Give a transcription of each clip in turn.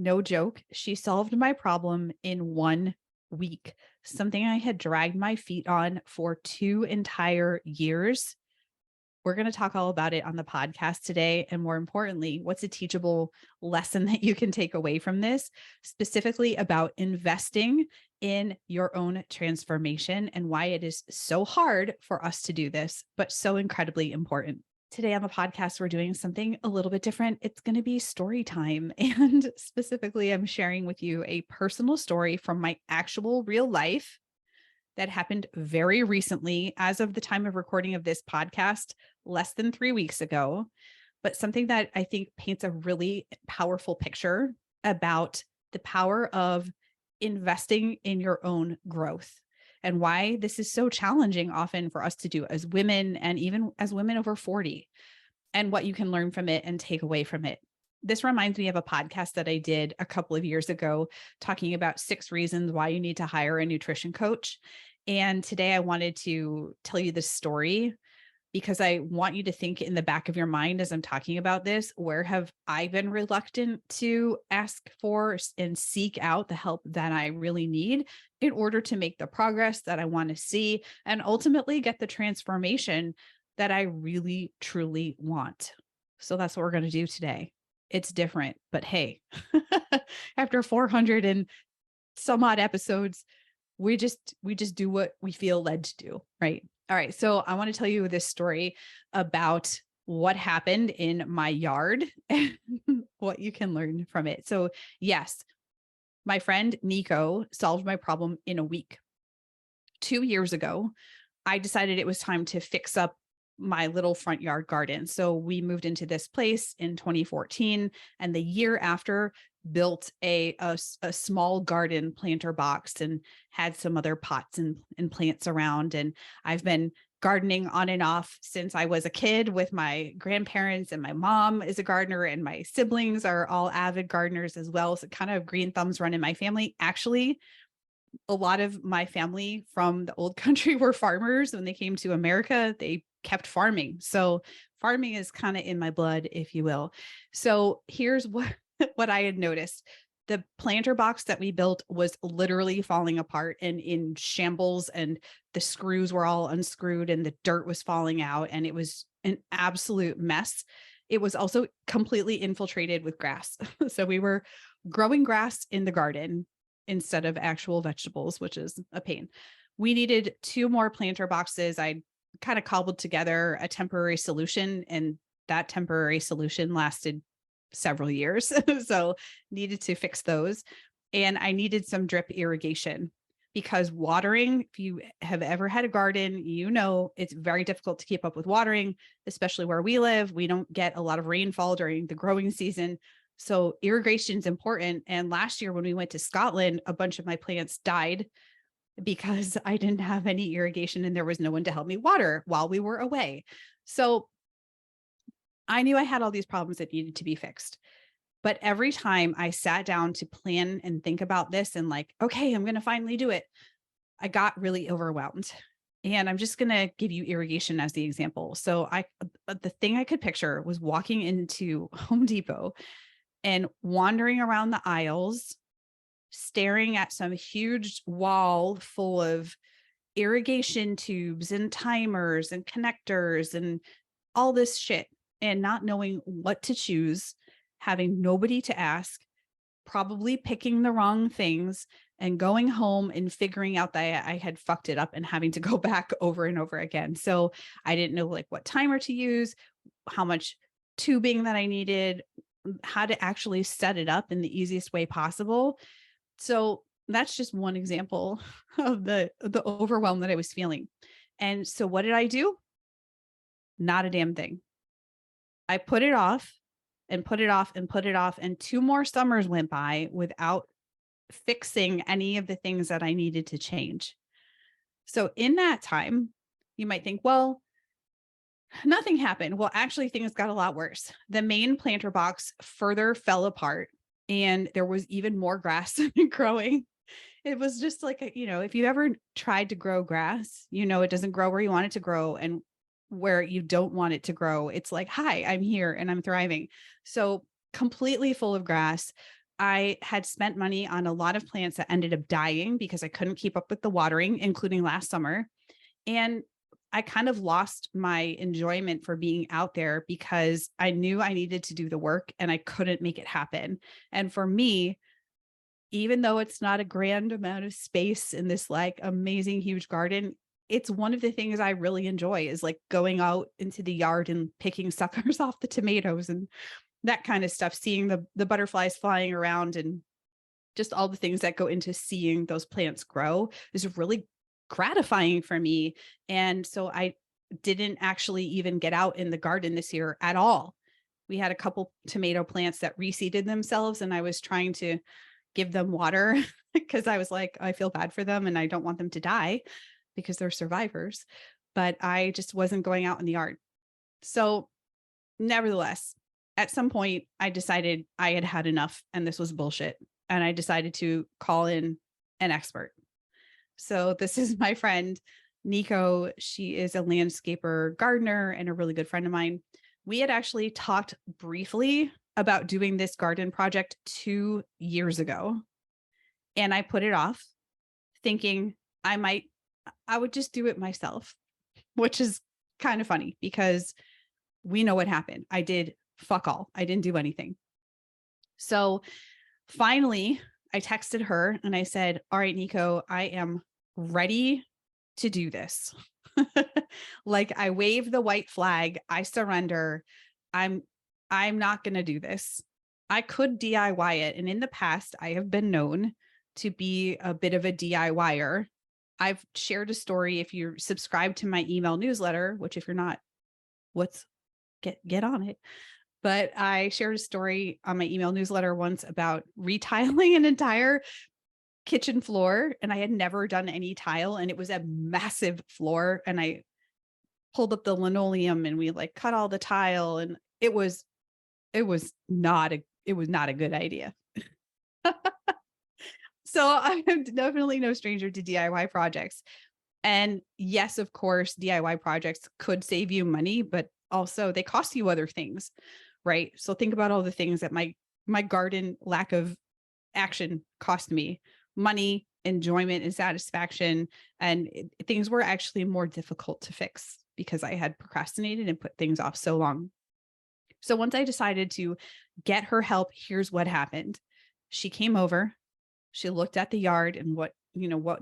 No joke. She solved my problem in 1 week, something I had dragged my feet on for 2 entire years. We're going to talk all about it on the podcast today. And more importantly, what's a teachable lesson that you can take away from this, specifically about investing in your own transformation and why it is so hard for us to do this, but so incredibly important. Today on the podcast, we're doing something a little bit different. It's going to be story time. And specifically, I'm sharing with you a personal story from my actual real life that happened very recently, as of the time of recording of this podcast, less than 3 weeks ago, but something that I think paints a really powerful picture about the power of investing in your own growth and why this is so challenging often for us to do as women and even as women over 40, and what you can learn from it and take away from it. This reminds me of a podcast that I did a couple of years ago talking about 6 reasons why you need to hire a nutrition coach. And today I wanted to tell you this story because I want you to think in the back of your mind as I'm talking about this, where have I been reluctant to ask for and seek out the help that I really need in order to make the progress that I want to see and ultimately get the transformation that I really, truly want. So that's what we're going to do today. It's different, but hey, after 400 and some odd episodes, we just do what we feel led to do, right? All right. So I want to tell you this story about what happened in my yard and what you can learn from it. So yes, my friend Nico solved my problem in a week. 2 years ago, I decided it was time to fix up my little front yard garden. So we moved into this place in 2014, and the year after built a small garden planter box and had some other pots and plants around. And I've been gardening on and off since I was a kid with my grandparents, and my mom is a gardener and my siblings are all avid gardeners as well. So kind of green thumbs run in my family. Actually, a lot of my family from the old country were farmers. When they came to America, they kept farming. So farming is kind of in my blood, if you will. So here's what I had noticed. The planter box that we built was literally falling apart and in shambles, and the screws were all unscrewed and the dirt was falling out, and it was an absolute mess. It was also completely infiltrated with grass. So we were growing grass in the garden instead of actual vegetables, which is a pain. We needed 2 more planter boxes. I kind of cobbled together a temporary solution, and that temporary solution lasted several years. So needed to fix those. And I needed some drip irrigation because watering, if you have ever had a garden, you know, it's very difficult to keep up with watering, especially where we live. We don't get a lot of rainfall during the growing season. So irrigation is important. And last year when we went to Scotland, a bunch of my plants died because I didn't have any irrigation and there was no one to help me water while we were away. So I knew I had all these problems that needed to be fixed. But every time I sat down to plan and think about this and like, okay, I'm going to finally do it, I got really overwhelmed. And I'm just going to give you irrigation as the example. So the thing I could picture was walking into Home Depot and wandering around the aisles, staring at some huge wall full of irrigation tubes and timers and connectors and all this shit, and not knowing what to choose, having nobody to ask, probably picking the wrong things, and going home and figuring out that I had fucked it up and having to go back over and over again. So I didn't know like what timer to use, how much tubing that I needed, how to actually set it up in the easiest way possible. So that's just one example of the overwhelm that I was feeling. And so what did I do? Not a damn thing. I put it off and put it off and put it off. And 2 more summers went by without fixing any of the things that I needed to change. So in that time, you might think, well, nothing happened. Well, actually, things got a lot worse. The main planter box further fell apart and there was even more grass growing. It was just like, if you ever tried to grow grass, it doesn't grow where you want it to grow. And where you don't want it to grow, it's like, hi, I'm here and I'm thriving. So completely full of grass. I had spent money on a lot of plants that ended up dying because I couldn't keep up with the watering, including last summer. And I kind of lost my enjoyment for being out there because I knew I needed to do the work and I couldn't make it happen. And for me, even though it's not a grand amount of space in this like amazing, huge garden, it's one of the things I really enjoy is like going out into the yard and picking suckers off the tomatoes and that kind of stuff, seeing the butterflies flying around and just all the things that go into seeing those plants grow is really gratifying for me. And so I didn't actually even get out in the garden this year at all. We had a couple tomato plants that reseeded themselves and I was trying to give them water because I was like, I feel bad for them and I don't want them to die because they're survivors, but I just wasn't going out in the yard. So nevertheless, at some point I decided I had had enough and this was bullshit. And I decided to call in an expert. So this is my friend, Nico. She is a landscaper gardener and a really good friend of mine. We had actually talked briefly about doing this garden project 2 years ago. And I put it off thinking I would just do it myself, which is kind of funny because we know what happened. I did fuck all. I didn't do anything. So finally, I texted her and I said, all right, Nico, I am ready to do this. Like I wave the white flag. I surrender. I'm not going to do this. I could DIY it. And in the past, I have been known to be a bit of a DIYer. I've shared a story. If you're subscribed to my email newsletter, which if you're not, get on it. But I shared a story on my email newsletter once about retiling an entire kitchen floor. And I had never done any tile and it was a massive floor. And I pulled up the linoleum and we like cut all the tile and it was not a good idea. So I'm definitely no stranger to DIY projects. And yes, of course, DIY projects could save you money, but also they cost you other things, right? So think about all the things that my garden lack of action cost me: money, enjoyment, and satisfaction. And things were actually more difficult to fix because I had procrastinated and put things off so long. So once I decided to get her help, here's what happened. She came over, she looked at the yard and what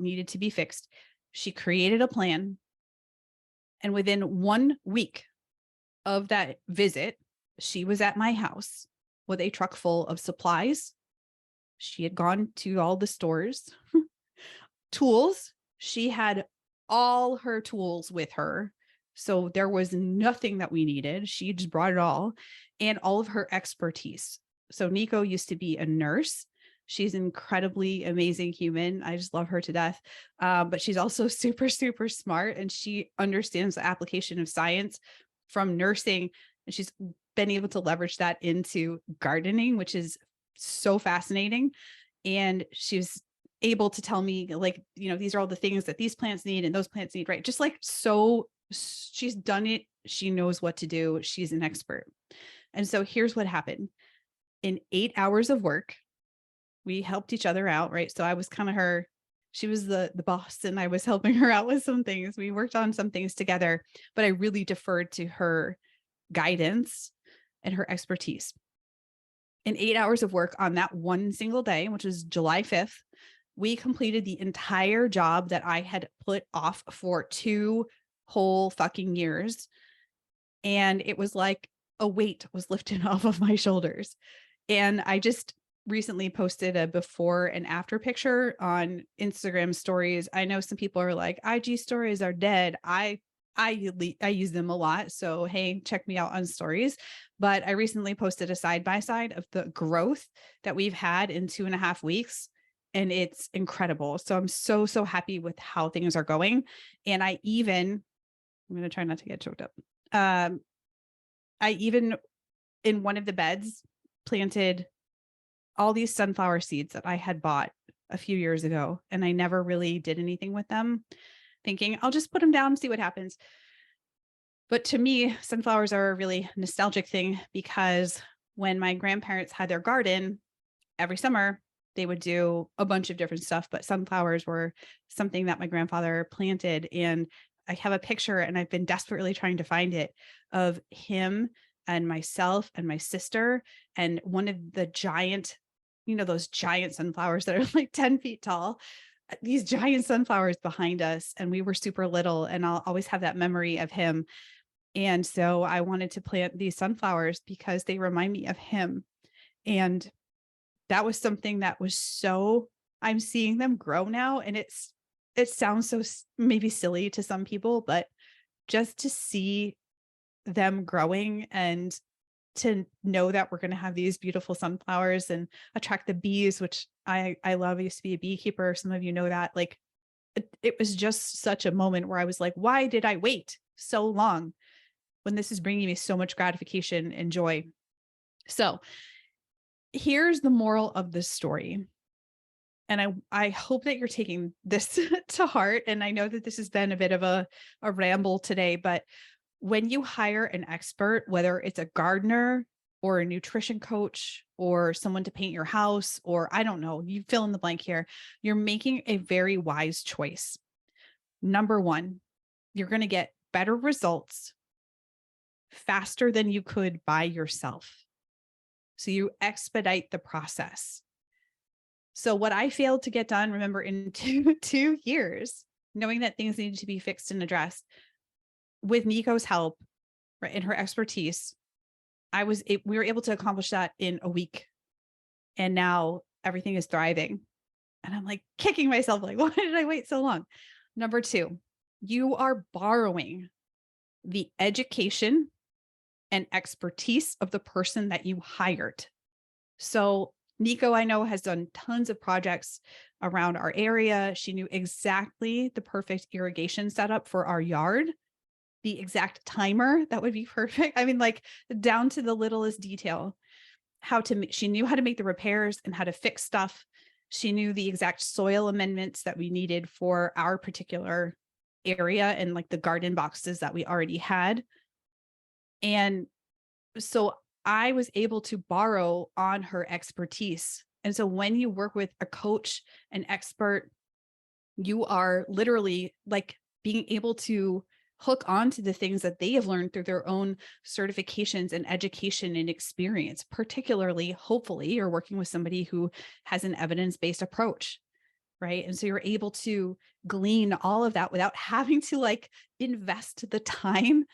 needed to be fixed. She created a plan. And within 1 week of that visit, she was at my house with a truck full of supplies. She had gone to all the stores, tools. She had all her tools with her. So there was nothing that we needed. She just brought it and all of her expertise. So Nico used to be a nurse. She's an incredibly amazing human. I just love her to death. But she's also super, super smart and she understands the application of science from nursing. And she's been able to leverage that into gardening, which is so fascinating. And she's able to tell me like, these are all the things that these plants need and those plants need, right? Just like, so she's done it. She knows what to do. She's an expert. And so here's what happened. In 8 hours of work, we helped each other out, right? So I was kind of she was the boss and I was helping her out with some things. We worked on some things together, but I really deferred to her guidance and her expertise. In 8 hours of work on that one single day, which was July 5th, we completed the entire job that I had put off for 2 whole fucking years. And it was like a weight was lifted off of my shoulders. And I just recently posted a before and after picture on Instagram stories. I know some people are like, IG stories are dead. I use them a lot. So, hey, check me out on stories. But I recently posted a side-by-side of the growth that we've had in 2.5 weeks. And it's incredible. So I'm so, so happy with how things are going. And I'm going to try not to get choked up. I even in one of the beds planted all these sunflower seeds that I had bought a few years ago. And I never really did anything with them, thinking I'll just put them down and see what happens. But to me, sunflowers are a really nostalgic thing because when my grandparents had their garden, every summer they would do a bunch of different stuff, but sunflowers were something that my grandfather planted. And I have a picture, and I've been desperately trying to find it, of him and myself and my sister and one of the giant, those giant sunflowers that are like 10 feet tall, these giant sunflowers behind us. And we were super little, and I'll always have that memory of him. And so I wanted to plant these sunflowers because they remind me of him. And that was something that was I'm seeing them grow now. And it sounds so maybe silly to some people, but just to see them growing and to know that we're going to have these beautiful sunflowers and attract the bees, which I love. I used to be a beekeeper. Some of you know that. Like it was just such a moment where I was like, why did I wait so long when this is bringing me so much gratification and joy? So here's the moral of this story. And I hope that you're taking this to heart. And I know that this has been a bit of a ramble today, but when you hire an expert, whether it's a gardener or a nutrition coach or someone to paint your house, or I don't know, you fill in the blank here, you're making a very wise choice. Number one, you're going to get better results faster than you could by yourself. So you expedite the process. So what I failed to get done, remember, in two years, knowing that things needed to be fixed and addressed, with Nico's help, right, and her expertise, we were able to accomplish that in a week. And now everything is thriving. And I'm like kicking myself, like, why did I wait so long? Number two, you are borrowing the education and expertise of the person that you hired. So Nico, I know, has done tons of projects around our area. She knew exactly the perfect irrigation setup for our yard, the exact timer that would be perfect. I mean, like down to the littlest detail, she knew how to make the repairs and how to fix stuff. She knew the exact soil amendments that we needed for our particular area and like the garden boxes that we already had. And so I was able to borrow on her expertise. And so when you work with a coach, an expert, you are literally like being able to hook onto the things that they have learned through their own certifications and education and experience. Particularly, hopefully, you're working with somebody who has an evidence-based approach, right? And so you're able to glean all of that without having to like invest the time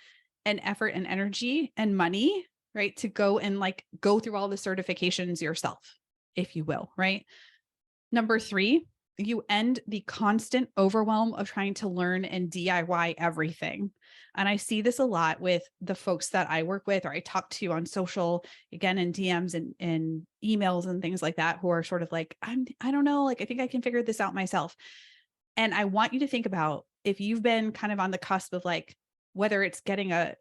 and effort and energy and money, right, to go and like go through all the certifications yourself, if you will, right? Number three, you end the constant overwhelm of trying to learn and DIY everything. And I see this a lot with the folks that I work with or I talk to on social, again, in DMs and emails and things like that, who are sort of like, I don't know, like, I think I can figure this out myself. And I want you to think about if you've been kind of on the cusp of like, whether it's getting a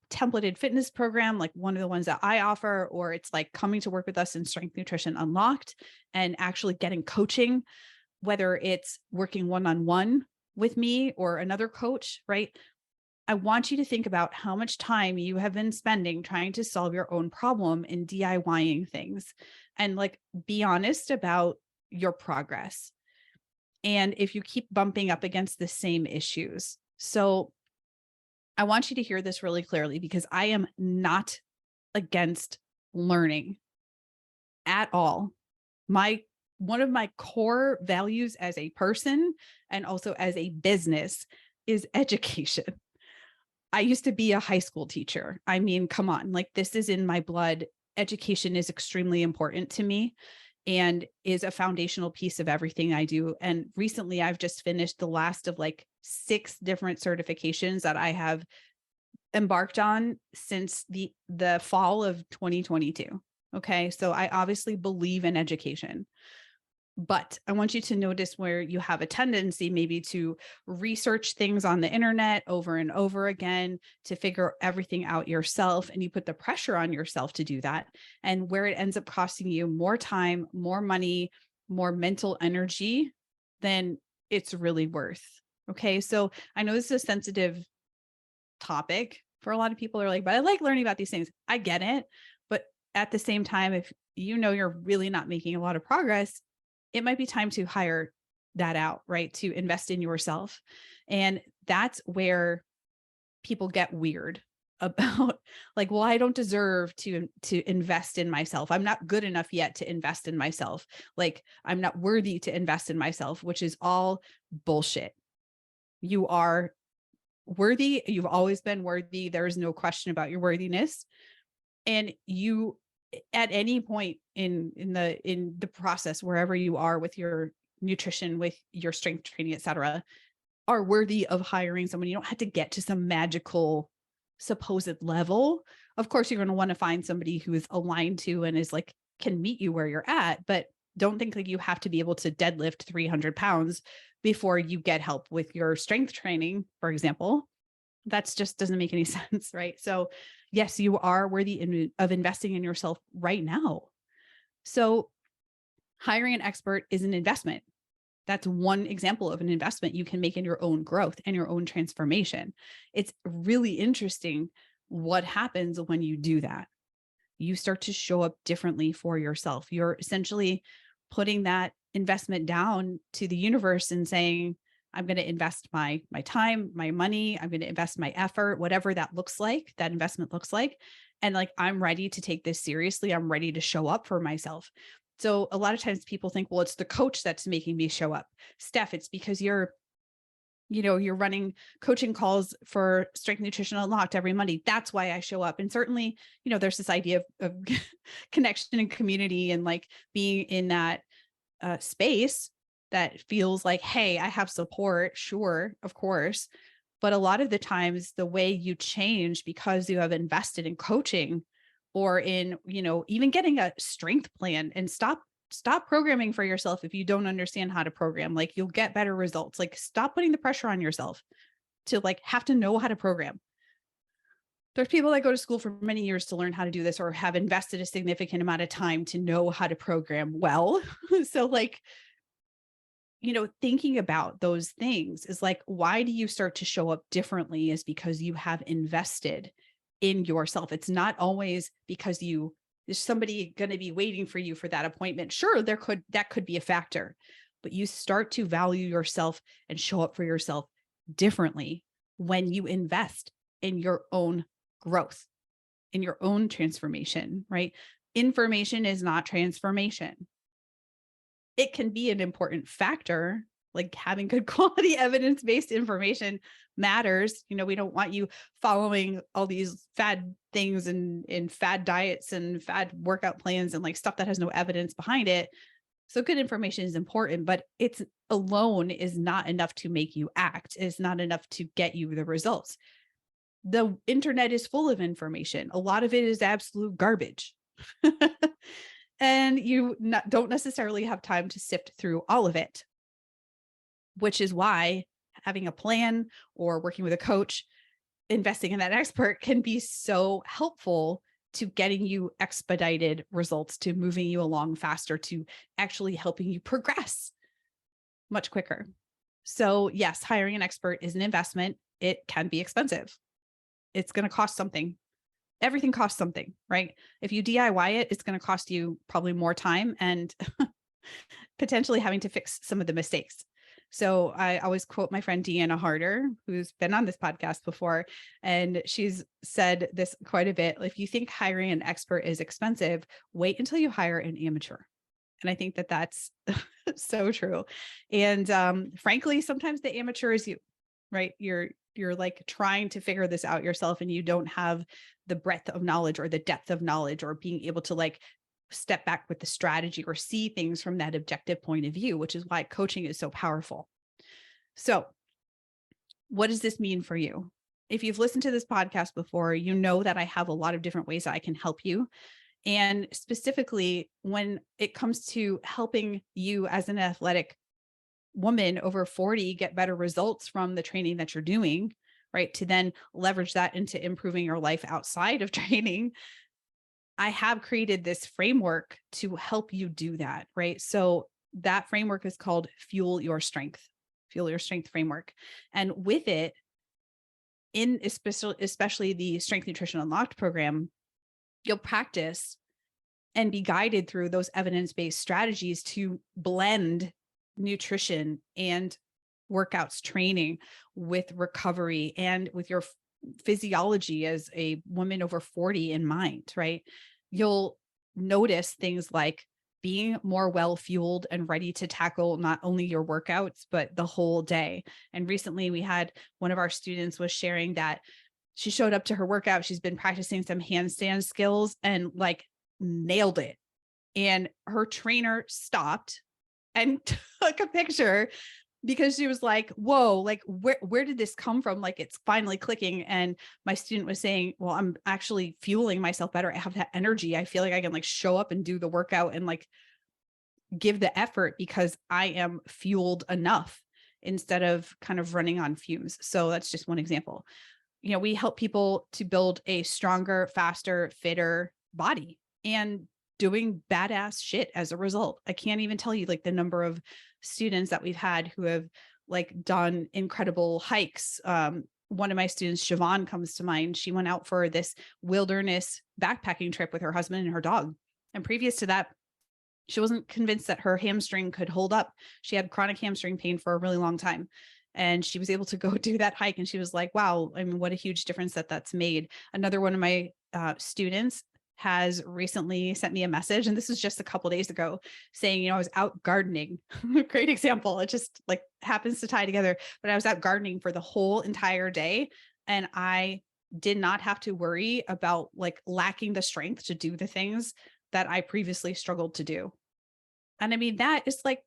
templated fitness program, like one of the ones that I offer, or it's like coming to work with us in Strength Nutrition Unlocked and actually getting coaching, whether it's working one-on-one with me or another coach, right? I want you to think about how much time you have been spending trying to solve your own problem and DIYing things, and like be honest about your progress. And if you keep bumping up against the same issues. So I want you to hear this really clearly, because I am not against learning at all. One of my core values as a person and also as a business is education. I used to be a high school teacher. I mean, come on, like this is in my blood. Education is extremely important to me and is a foundational piece of everything I do. And recently I've just finished the last of like 6 different certifications that I have embarked on since the fall of 2022. Okay. So I obviously believe in education, but I want you to notice where you have a tendency maybe to research things on the internet over and over again to figure everything out yourself. And you put the pressure on yourself to do that. And where it ends up costing you more time, more money, more mental energy than it's really worth. Okay. So I know this is a sensitive topic for a lot of people. Are like, but I like learning about these things. I get it. But at the same time, you're really not making a lot of progress, it might be time to hire that out, right? To invest in yourself. And that's where people get weird about like, well, I don't deserve to invest in myself. I'm not good enough yet to invest in myself. Like, I'm not worthy to invest in myself, which is all bullshit. You are worthy. You've always been worthy. There is no question about your worthiness. And you, at any point in the process, wherever you are with your nutrition, with your strength training, et cetera, are worthy of hiring someone. You don't have to get to some magical supposed level. Of course, you're going to want to find somebody who is aligned to and is like, can meet you where you're at, but don't think like you have to be able to deadlift 300 pounds before you get help with your strength training, for example. That's just doesn't make any sense, right? So yes, you are worthy of investing in yourself right now. So hiring an expert is an investment. That's one example of an investment you can make in your own growth and your own transformation. It's really interesting what happens when you do that. You start to show up differently for yourself. You're essentially putting that investment down to the universe and saying, I'm going to invest my time, my money, I'm going to invest my effort, whatever that looks like, that investment looks like. And like, I'm ready to take this seriously. I'm ready to show up for myself. So a lot of times people think, well, it's the coach that's making me show up. Steph, it's because you're running coaching calls for Strength Nutrition Unlocked every Monday. That's why I show up. And certainly, there's this idea of connection and community and like being in that space that feels like, hey, I have support. Sure, of course. But a lot of the times the way you change because you have invested in coaching or in, even getting a strength plan, and stop programming for yourself if you don't understand how to program. Like, you'll get better results. Like, stop putting the pressure on yourself to like have to know how to program. There's people that go to school for many years to learn how to do this or have invested a significant amount of time to know how to program well. So like, thinking about those things is like, why do you start to show up differently is because you have invested in yourself. It's not always because there's somebody going to be waiting for you for that appointment. Sure, that could be a factor, but you start to value yourself and show up for yourself differently when you invest in your own growth, in your own transformation, right? Information is not transformation. It can be an important factor, like having good quality evidence-based information matters. We don't want you following all these fad things and fad diets and fad workout plans and like stuff that has no evidence behind it. So good information is important, but it's alone is not enough to make you act. It's not enough to get you the results. The internet is full of information. A lot of it is absolute garbage. And you don't necessarily have time to sift through all of it, which is why having a plan or working with a coach, investing in that expert can be so helpful to getting you expedited results, to moving you along faster, to actually helping you progress much quicker. So yes, hiring an expert is an investment. It can be expensive. It's going to cost something. Everything costs something, right? If you DIY it, it's going to cost you probably more time and potentially having to fix some of the mistakes. So I always quote my friend Deanna Harder, who's been on this podcast before, and she's said this quite a bit. If you think hiring an expert is expensive, wait until you hire an amateur. And I think that that's so true. And frankly, sometimes the amateur is you, right? You're like trying to figure this out yourself and you don't have the breadth of knowledge or the depth of knowledge or being able to like step back with the strategy or see things from that objective point of view, which is why coaching is so powerful. So what does this mean for you? If you've listened to this podcast before, you know that I have a lot of different ways that I can help you. And specifically when it comes to helping you as an athletic woman over 40 get better results from the training that you're doing, right? To then leverage that into improving your life outside of training. I have created this framework to help you do that, right? So that framework is called Fuel Your Strength framework. And with it, in especially the Strength Nutrition Unlocked program, you'll practice and be guided through those evidence-based strategies to blend nutrition and workouts, training with recovery and with your physiology as a woman over 40 in mind, right? You'll notice things like being more well-fueled and ready to tackle not only your workouts, but the whole day. And recently we had one of our students was sharing that she showed up to her workout. She's been practicing some handstand skills and like nailed it. And her trainer stopped and took a picture because she was like, whoa, like where did this come from? Like, it's finally clicking. And my student was saying, well, I'm actually fueling myself better. I have that energy. I feel like I can like show up and do the workout and like give the effort because I am fueled enough instead of kind of running on fumes. So that's just one example. You know, we help people to build a stronger, faster, fitter body and doing badass shit as a result. I can't even tell you like the number of students that we've had who have like done incredible hikes. One of my students, Siobhan, comes to mind. She went out for this wilderness backpacking trip with her husband and her dog. And previous to that, she wasn't convinced that her hamstring could hold up. She had chronic hamstring pain for a really long time. And she was able to go do that hike. And she was like, wow, I mean, what a huge difference that's made. Another one of my students has recently sent me a message, and this is just a couple days ago, saying, you know, I was out gardening. Great example. It just like happens to tie together, but I was out gardening for the whole entire day. And I did not have to worry about like lacking the strength to do the things that I previously struggled to do. And I mean, that is like,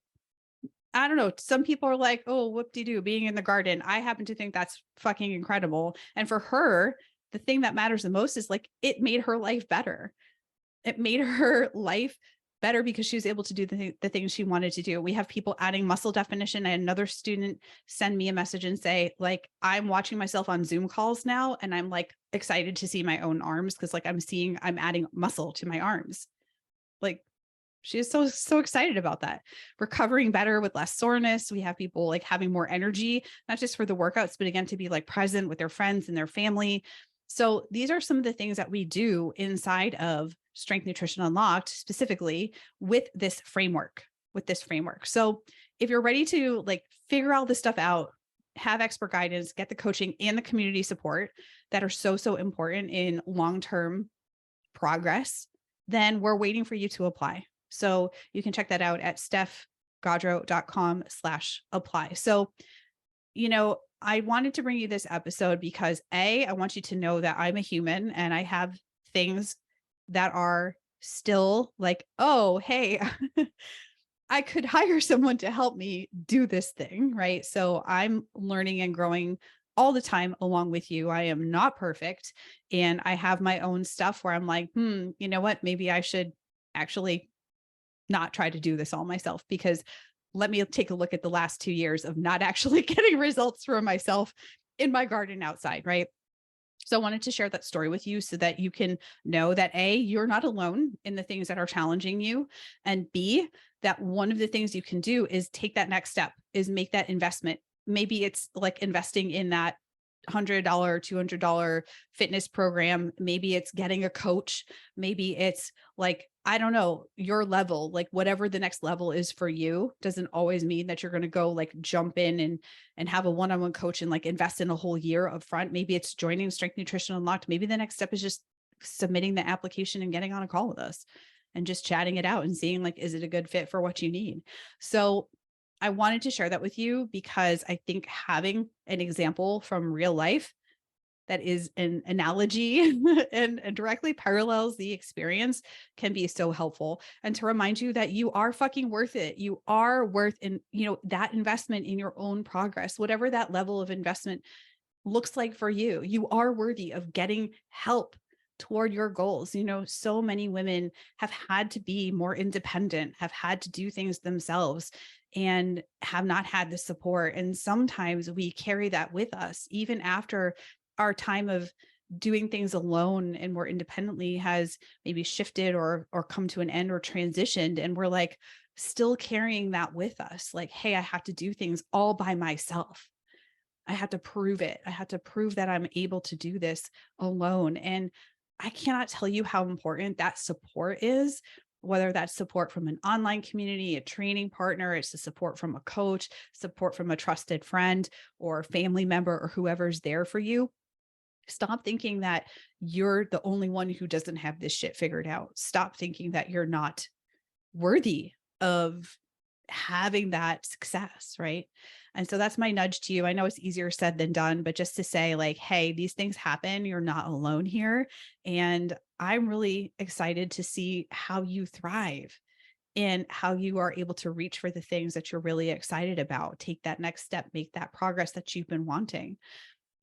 I don't know. Some people are like, oh, whoop-de-doo, being in the garden. I happen to think that's fucking incredible. And for her, the thing that matters the most is like, it made her life better. It made her life better because she was able to do the things she wanted to do. We have people adding muscle definition. I had another student send me a message and say, like, I'm watching myself on Zoom calls now, and I'm like excited to see my own arms because like I'm adding muscle to my arms. Like, she is so excited about that. Recovering better with less soreness. We have people like having more energy, not just for the workouts, but again, to be like present with their friends and their family. So these are some of the things that we do inside of Strength Nutrition Unlocked, specifically with this framework, So if you're ready to like figure all this stuff out, have expert guidance, get the coaching and the community support that are so important in long-term progress, then we're waiting for you to apply. So you can check that out at stephgaudreau.com/apply. So, you know, I wanted to bring you this episode because I want you to know that I'm a human and I have things that are still like, oh, hey, I could hire someone to help me do this thing, right? So I'm learning and growing all the time along with you. I am not perfect. And I have my own stuff where I'm like, you know what? Maybe I should actually not try to do this all myself, because let me take a look at the last 2 years of not actually getting results for myself in my garden outside, right? So I wanted to share that story with you so that you can know that A, you're not alone in the things that are challenging you. And B, that one of the things you can do is take that next step, is make that investment. Maybe it's like investing in that $100, $200 fitness program. Maybe it's getting a coach. Maybe it's like, I don't know, your level, like whatever the next level is for you, doesn't always mean that you're going to go like jump in and have a one-on-one coach and like invest in a whole year up front. Maybe it's joining Strength Nutrition Unlocked. Maybe the next step is just submitting the application and getting on a call with us and just chatting it out and seeing like, is it a good fit for what you need? So I wanted to share that with you because I think having an example from real life that is an analogy and directly parallels the experience can be so helpful. And to remind you that you are fucking worth it. You are worth that investment in your own progress, whatever that level of investment looks like for you. You are worthy of getting help toward your goals. So many women have had to be more independent, have had to do things themselves, and have not had the support. And sometimes we carry that with us, even after our time of doing things alone and more independently has maybe shifted or come to an end or transitioned. And we're like still carrying that with us. Like, hey, I have to do things all by myself. I had to prove it. I had to prove that I'm able to do this alone. And I cannot tell you how important that support is, whether that's support from an online community, a training partner, it's the support from a coach, support from a trusted friend or family member or whoever's there for you. Stop thinking that you're the only one who doesn't have this shit figured out. Stop thinking that you're not worthy of having that success, right? And so that's my nudge to you. I know it's easier said than done, but just to say, like, hey, these things happen. You're not alone here. And I'm really excited to see how you thrive and how you are able to reach for the things that you're really excited about. Take that next step, make that progress that you've been wanting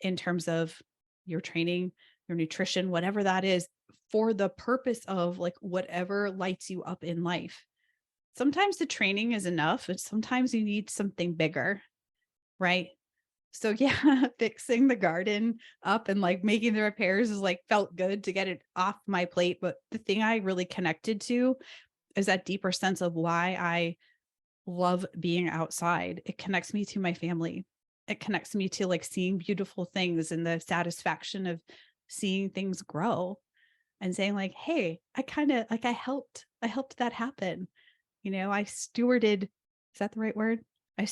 in terms of your training, your nutrition, whatever that is, for the purpose of like whatever lights you up in life. Sometimes the training is enough, and sometimes you need something bigger, right? So yeah, fixing the garden up and like making the repairs is like felt good to get it off my plate. But the thing I really connected to is that deeper sense of why I love being outside. It connects me to my family. It connects me to like seeing beautiful things and the satisfaction of seeing things grow and saying like, hey, I kind of like I helped that happen. I stewarded, is that the right word? I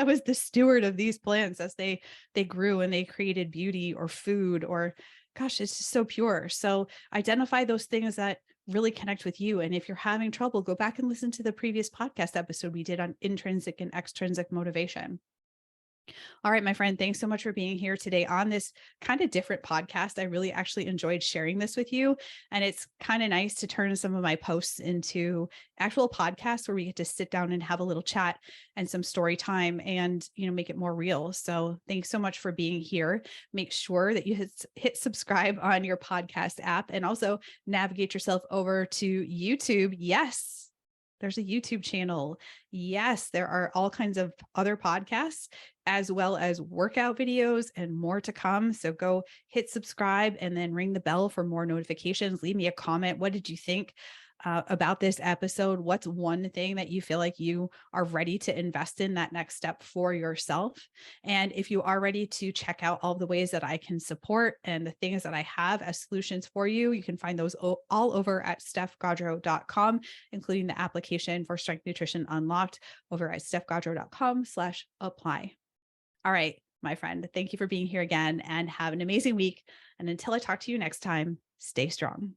was the steward of these plants as they grew and they created beauty or food or gosh, it's just so pure. So identify those things that really connect with you. And if you're having trouble, go back and listen to the previous podcast episode we did on intrinsic and extrinsic motivation. All right, my friend, thanks so much for being here today on this kind of different podcast. I really actually enjoyed sharing this with you. And it's kind of nice to turn some of my posts into actual podcasts where we get to sit down and have a little chat and some story time and, make it more real. So thanks so much for being here. Make sure that you hit subscribe on your podcast app and also navigate yourself over to YouTube. Yes. There's a YouTube channel. Yes, there are all kinds of other podcasts as well as workout videos and more to come. So go hit subscribe and then ring the bell for more notifications. Leave me a comment. What did you think about this episode? What's one thing that you feel like you are ready to invest in that next step for yourself? And if you are ready to check out all the ways that I can support and the things that I have as solutions for you, you can find those all over at stephgaudreau.com, including the application for Strength Nutrition Unlocked over at stephgaudreau.com/apply. All right, my friend, thank you for being here again and have an amazing week. And until I talk to you next time, stay strong.